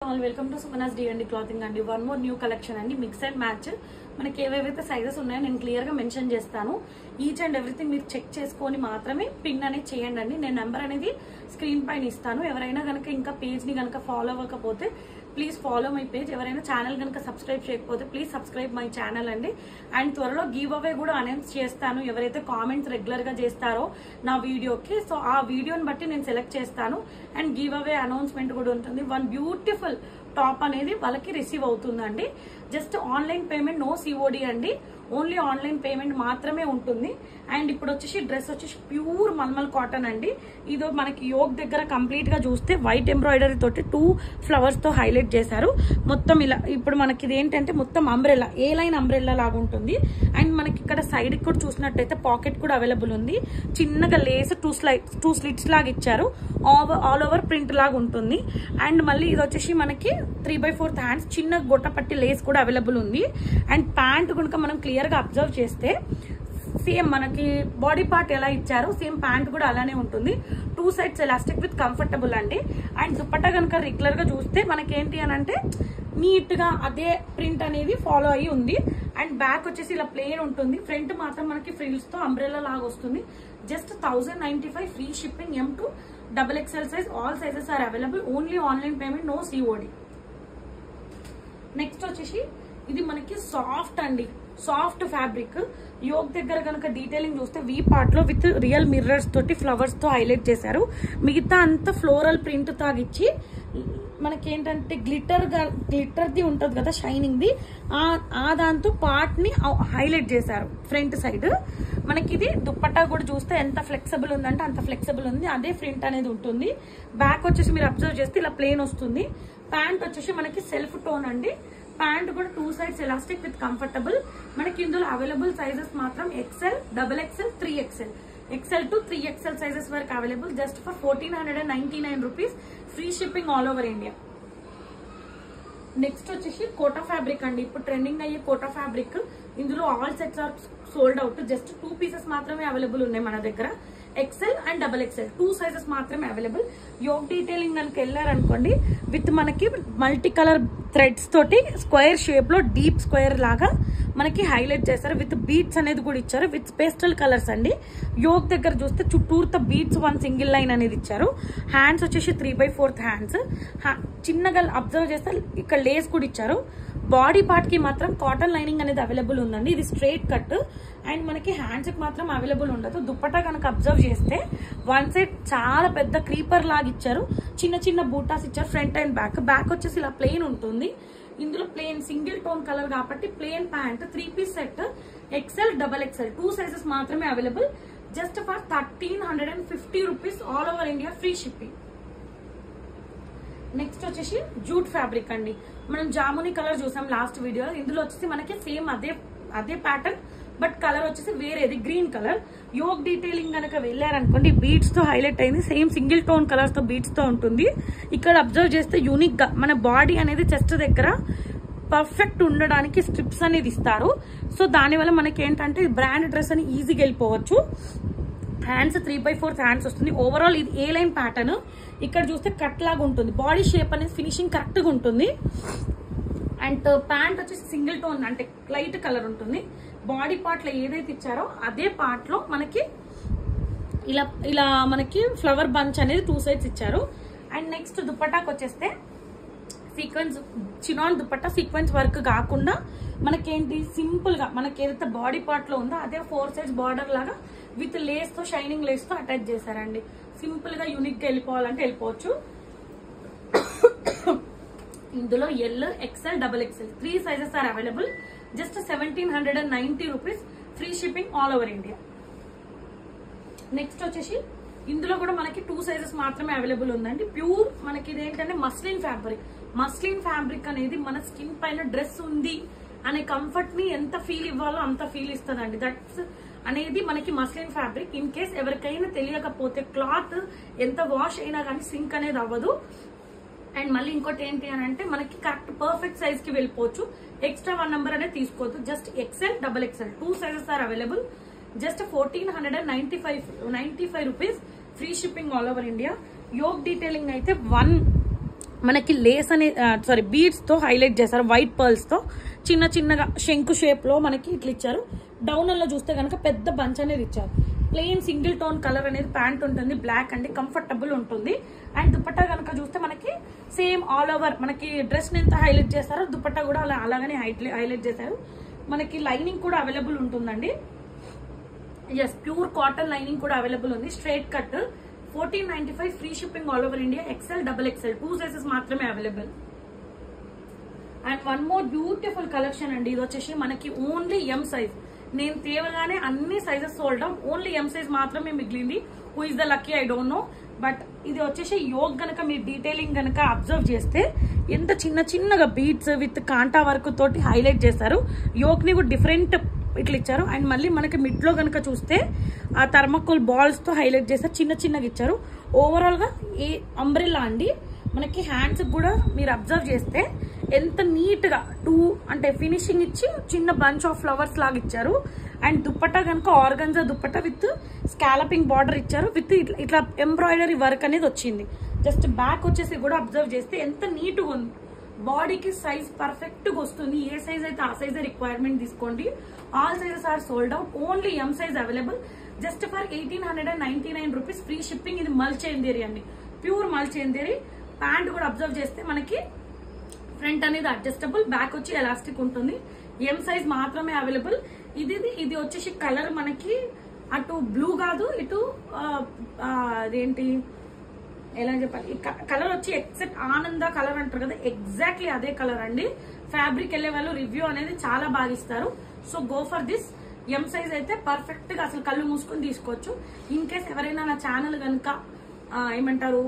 All welcome to Sumana's D&D clothing and one more new collection and mix and match. మనకి ఏవేవైతే sizes ఉన్నాయో నేను clear గా mention చేస్తాను. ఈచ్ అండ్ ఎవ్రీథింగ్ మీరు చెక్ చేసుకొని మాత్రమే పిన్ అనేది చేయండి అండి. నేను నెంబర్ అనేది స్క్రీన్ పైన ఇస్తాను. ఎవరైనా గనక ఇంకా పేజ్ ని గనక ఫాలో అవ్వకపోతే ప్లీజ్ ఫాలో మై పేజ్. ఎవరైనా ఛానల్ గనక సబ్స్క్రైబ్ చేయకపోతే ప్లీజ్ సబ్స్క్రైబ్ మై ఛానల్ అండి. అండ్ త్వరలో గివ్ అవే కూడా అనౌన్స్ చేస్తాను. ఎవరైతే కామెంట్స్ రెగ్యులర్ గా చేస్తారో నా వీడియోకి, సో ఆ వీడియోని బట్టి నేను సెలెక్ట్ చేస్తాను. అండ్ గివ్ అవే అనౌన్స్మెంట్ కూడా ఉంటుంది. వన్ బ్యూటిఫుల్ టాప్ అనేది వాళ్ళకి రిసీవ్ అవుతుందండి. Just online payment, no COD అండి. ఓన్లీ ఆన్లైన్ పేమెంట్ మాత్రమే ఉంటుంది. అండ్ ఇప్పుడు వచ్చేసి డ్రెస్ వచ్చేసి ప్యూర్ మల్మల్ కాటన్ అండి. ఇదో మనకి యోగ్ దగ్గర కంప్లీట్ గా చూస్తే వైట్ ఎంబ్రాయిడరీ తోటి 2 ఫ్లవర్స్ తో హైలైట్ చేశారు. మొత్తం ఇలా ఇప్పుడు మనకి ఇది ఏంటంటే మొత్తం అంబ్రెల్లా, ఏ లైన్ అంబ్రెల్లా లాగా ఉంటుంది. అండ్ మనకి ఇక్కడ సైడ్ కి కూడా చూసినట్టయితే పాకెట్ కూడా అవైలబుల్ ఉంది. చిన్నగా లేస్ 2 స్లిట్స్ లాగా ఇచ్చారు. ఆల్ ఓవర్ ప్రింట్ లాగా ఉంటుంది. అండ్ మళ్ళీ ఇది వచ్చేసి మనకి 3/4 హ్యాండ్స్, చిన్న గొట్టపట్టి లేస్ కూడా అవైలబుల్ ఉంది. అండ్ ప్యాంట్ కనుక మనం క్లియర్ గా అబ్జర్వ్ చేస్తే సేమ్ మనకి బాడీ పార్ట్ ఎలా ఇచ్చారో సేమ్ ప్యాంట్ కూడా అలానే ఉంటుంది. 2 సైడ్స్ ఎలాస్టిక్ విత్ కంఫర్టబుల్ అండి. అండ్ దుపట్టా కనుక రెగ్యులర్ గా చూస్తే మనకి ఏంటి అని అంటే నీట్ గా అదే ప్రింట్ అనేది ఫాలో అయ్యి ఉంది. అండ్ బ్యాక్ వచ్చేసి ఇలా ప్లేన్ ఉంటుంది. ఫ్రంట్ మాత్రం మనకి ఫ్రిల్స్ తో అంబ్రెల్లా లాగా వస్తుంది. Just 1095 free shipping. M to XXL size, all sizes are available. Only online payment, no COD. Next వచ్చేసి ఇది మనకి సాఫ్ట్ అండి, సాఫ్ట్ ఫ్యాబ్రిక్. యోగ్ దగ్గర కనుక డీటెయిలింగ్ చూస్తే వీ పార్ట్ లో విత్ రియల్ మిర్రర్స్ తోటి ఫ్లవర్స్ తో హైలైట్ చేశారు. మిగతా అంతా ఫ్లోరల్ ప్రింట్ తాగిచ్చి మనకి ఏంటంటే గ్లిటర్ది ఉంటుంది కదా షైనింగ్ ది, ఆ దాంతో పార్ట్ ని హైలైట్ చేశారు ఫ్రంట్ సైడ్. మనకి ఇది దుప్పట్టా కూడా చూస్తే ఎంత ఫ్లెక్సిబుల్ ఉందంటే అంత ఫ్లెక్సిబుల్ ఉంది. అదే ప్రింట్ అనేది ఉంటుంది. బ్యాక్ వచ్చేసి మీరు అబ్జర్వ్ చేస్తే ఇలా ప్లేన్ వస్తుంది. ప్యాంట్ వచ్చేసి మనకి సెల్ఫ్ టోన్ అండి. ప్యాంట్ కూడా 2 సైడ్స్ ఎలాస్టిక్ విత్ కంఫర్టబుల్. మనకి ఇందులో అవైలబుల్ సైజెస్ మాత్రం XL, XXL, 3XL. XL to 3XL sizes వరకు available. Just for 1499 rupees. Free shipping all over India. Next వచ్చేసి కోటా ఫ్యాబ్రిక్ అండి. ఇప్పుడు ట్రెండింగ్ అయ్యే కోటా ఫ్యాబ్రిక్. ఇందులో all sets are sold out. Just 2 pieces మాత్రమే అవైలబుల్ ఉన్నాయి మన దగ్గర. XL అండ్ XXL 2 సైజెస్ మాత్రమే అవైలబుల్. యోగ్ డీటెయిలింగ్ కనుక వెళ్ళారనుకోండి విత్ మనకి మల్టీ కలర్ థ్రెడ్స్ తోటి స్క్వేర్ షేప్ లో డీప్ స్క్వేర్ లాగా మనకి హైలైట్ చేశారు. విత్ బీట్స్ అనేది కూడా ఇచ్చారు విత్ పేస్టల్ కలర్స్ అండి. యోగ్ దగ్గర చూస్తే చుట్టూరుతో బీట్స్ 1 సింగిల్ లైన్ అనేది ఇచ్చారు. హ్యాండ్స్ వచ్చేసి 3/4 హ్యాండ్స్. చిన్నగా అబ్జర్వ్ చేస్తే ఇక్కడ లేస్ కూడా ఇచ్చారు. బాడీ పార్ట్ కి మాత్రం కాటన్ లైనింగ్ అనేది అవైలబుల్ ఉందండి. ఇది స్ట్రైట్ కట్. అండ్ మనకి హ్యాండ్స్ కి మాత్రం అవైలబుల్ ఉండదు. దుపట్టా కనుక అబ్జర్వ్ చేస్తే 1 సైడ్ చాలా పెద్ద క్రీపర్ లాగా ఇచ్చారు. చిన్న చిన్న బూటాస్ ఇచ్చారు ఫ్రంట్ అండ్ బ్యాక్. బ్యాక్ వచ్చేసి ఇలా ప్లెయిన్ ఉంటుంది. ఇందులో ప్లెయిన్ సింగిల్ టోన్ కలర్ కాబట్టి plain pant 3 piece set XL, XXL 2 sizes మాత్రమే available. Just for 1350 rupees all over India. Free shipping. Next వచ్చేసి జూట్ ఫ్యాబ్రిక్ అండి. మనం జామునీ కలర్ చూసాం లాస్ట్ వీడియో. ఇందులో వచ్చేసి మనకి సేమ్ అదే ప్యాటర్న్ బట్ కలర్ వచ్చేసి వేరేది గ్రీన్ కలర్. యోగ్ డీటెయిలింగ్ కనుక వెళ్ళారనుకోండి బీట్స్ తో హైలైట్ అయింది. సేమ్ సింగిల్ టోన్ కలర్స్ తో బీట్స్ తో ఉంటుంది. ఇక్కడ అబ్జర్వ్ చేస్తే యూనిక్ గా మన బాడీ అనేది చెస్ట్ దగ్గర పర్ఫెక్ట్ ఉండడానికి స్ట్రిప్స్ అనేది ఇస్తారు. సో దానివల్ల మనకి ఏంటంటే బ్రాండ్ డ్రెస్ అని ఈజీగా వెళ్ళిపోవచ్చు. హ్యాండ్స్ 3/4 హ్యాండ్స్ వస్తుంది. ఓవరాల్ ఇది ఏ లైన్ ప్యాటర్న్. ఇక్కడ చూస్తే కట్ లాగా ఉంటుంది. బాడీ షేప్ అనేది ఫినిషింగ్ కరెక్ట్ గా ఉంటుంది. అండ్ ప్యాంట్ వచ్చేసి సింగిల్ టోన్ అంటే లైట్ కలర్ ఉంటుంది. బాడీ పార్ట్ లో ఏదైతే ఇచ్చారో అదే పార్ట్ లో మనకి ఇలా మనకి ఫ్లవర్ బంచ్ అనేది 2 సైడ్స్ ఇచ్చారు. అండ్ నెక్స్ట్ దుపట్టాకి వచ్చేస్తే sequence chinon dupatta sequence work కాకుండా మనకేంటి సింపుల్ గా మనకి ఏదైతే బాడీ పార్ట్ లో ఉందో అదే 4 సైడ్స్ బార్డర్ లాగా విత్ లేస్ తో షైనింగ్ లేస్ తో అటాచ్ చేశారండి. సింపుల్ గా యూనిక్ గా వెళ్ళిపోవాలంటే వెళ్ళిపోవచ్చు. ఇందులో L, XL, XXL 3 sizes are available. Just 1790 rupees. Free shipping all over India. Next వచ్చేసి ఇందులో కూడా మనకి 2 సైజెస్ మాత్రమే అవైలబుల్ ఉందండి. ప్యూర్ మనకి ఇదేంటంటే మస్లిన్ ఫ్యాబ్రిక్. మస్లిన్ ఫ్యాబ్రిక్ అనేది మన స్కిన్ పైన డ్రెస్ ఉంది అనే కంఫర్ట్ ని ఎంత ఫీల్ ఇవ్వాలో అంత ఫీల్ ఇస్తుందండి. దట్స్ అనేది మనకి మస్లిన్ ఫ్యాబ్రిక్. ఇన్ కేస్ ఎవరికైనా తెలియకపోతే క్లాత్ ఎంత వాష్ అయినా కానీ సింక్ అనేది అవ్వదు. అండ్ మళ్ళీ ఇంకోటి ఏంటి అని అంటే మనకి కరెక్ట్ పర్ఫెక్ట్ సైజ్ కి వెళ్ళిపోవచ్చు. ఎక్స్ట్రా 1 నెంబర్ అనేది తీసుకోవద్దు. Just XL, XXL 2 sizes are available. Just 1495 rupees. Free shipping all over India. యోగ్ డీటెయిలింగ్ అయితే 1 మనకి లేస్ అనే బీడ్స్ తో హైలైట్ చేశారు, వైట్ పర్ల్స్ తో చిన్న చిన్నగా శంకు షేప్ లో మనకి ఇట్లా ఇచ్చారు. డౌన్ లో చూస్తే కనుక పెద్ద బంచ్ అనేది ఇచ్చారు. ప్లెయిన్ సింగిల్ టోన్ కలర్ అనేది ప్యాంట్ ఉంటుంది, బ్లాక్ అండి, కంఫర్టబుల్ ఉంటుంది. అండ్ దుపట్టా కనుక చూస్తే మనకి సేమ్ ఆల్ ఓవర్ మనకి డ్రెస్ ని ఎంత హైలైట్ చేస్తారో దుపట్టా కూడా అలాగనే హైలైట్ చేశారు. మనకి లైనింగ్ కూడా అవైలబుల్ ఉంటుందండి. ఎస్, ప్యూర్ కాటన్ లైనింగ్ కూడా అవైలబుల్ ఉంది. Straight cut 1495 free shipping all over India. XL, XXL 2 sizes మాత్రమే available. And one more beautiful collection అండి. ఇది వచ్చేసి మనకి ఓన్లీ ఎం సైజ్. నేను తేవగానే అన్ని sizes sold out, only M size మాత్రమే మిగిలింది. Who is the lucky I don't know. But ఇది వచ్చేసి యోగ్ గనక మీరు డీటెయిలింగ్ గనక అబ్జర్వ్ చేస్తే ఎంత చిన్న చిన్నగా బీడ్స్ విత్ కాంటా వర్క్ తోటి హైలైట్ చేశారు. యోగ్ ని కూడా డిఫరెంట్ ఇట్లా ఇచ్చారు. అండ్ మళ్ళీ మనకి మిడ్ లో గనక చూస్తే ఆ థర్మాకోల్ బాల్స్ తో హైలైట్ చేశారు, చిన్న చిన్నగా ఇచ్చారు. ఓవరాల్ గా ఈ అంబ్రెల్లా అండి. మనకి హ్యాండ్స్ కూడా మీరు అబ్జర్వ్ చేస్తే ఎంత నీట్ గా అంటే ఫినిషింగ్ ఇచ్చి చిన్న బంచ్ ఆఫ్ ఫ్లవర్స్ లాగా ఇచ్చారు. అండ్ దుప్పట్టా కనుక organza dupatta with scalloping border ఇచ్చారు, విత్ ఇట్లా ఎంబ్రాయిడరీ వర్క్ అనేది వచ్చింది. జస్ట్ బ్యాక్ వచ్చేసి కూడా అబ్జర్వ్ చేస్తే ఎంత నీట్ గా ఉంది. బాడీకి సైజ్ పర్ఫెక్ట్ గా వస్తుంది. ఏ సైజ్ అయితే ఆ సైజ్ రిక్వైర్మెంట్ తీసుకోండి. All sizes are sold out, only M size available. Just for 1899 rupees free shipping. ఇది మల్ చందేరి అండి, ప్యూర్ మల్ చందేరి. ప్యాంట్ కూడా అబ్జర్వ్ చేస్తే మనకి ఫ్రంట్ అనేది అడ్జస్టబుల్, బ్యాక్ వచ్చి ఎలాస్టిక్ ఉంటుంది. ఎం సైజ్ మాత్రమే అవైలబుల్. ఇది వచ్చేసి కలర్ మనకి అటు బ్లూ కాదు, ఇటు అదేంటి ఎలా చెప్పాలి, కలర్ వచ్చి ఎక్సెప్ట్ ఆనంద కలర్ అంటారు కదా, ఎగ్జాక్ట్లీ అదే కలర్ అండి. ఫ్యాబ్రిక్ వెళ్ళే వాళ్ళు రివ్యూ అనేది చాలా బాగా ఇస్తారు. So go for this. M size అయితే పర్ఫెక్ట్ గా అసలు కళ్ళు మూసుకొని తీసుకోవచ్చు. ఇన్ కేస్ ఎవరైనా నా ఛానల్ కనుక ఏమంటారు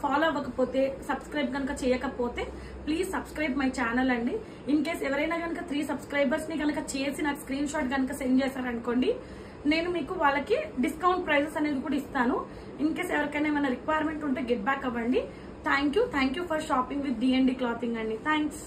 ఫాలో అవ్వకపోతే, సబ్స్క్రైబ్ కనుక చేయకపోతే ప్లీజ్ సబ్స్క్రైబ్ మై ఛానల్ అండి. ఇన్ కేస్ ఎవరైనా కనుక 3 సబ్స్క్రైబర్స్ ని కనుక చేసి నాకు స్క్రీన్ షాట్ కనుక సెండ్ చేశారనుకోండి, నేను మీకు వాళ్ళకి డిస్కౌంట్ ప్రైజెస్ అనేది కూడా ఇస్తాను. ఇన్ కేస్ ఎవరికైనా ఏమైనా రిక్వైర్మెంట్ ఉంటే గెట్ బ్యాక్ అవ్వండి. Thank you for shopping with D&D clothing అండి. థ్యాంక్స్.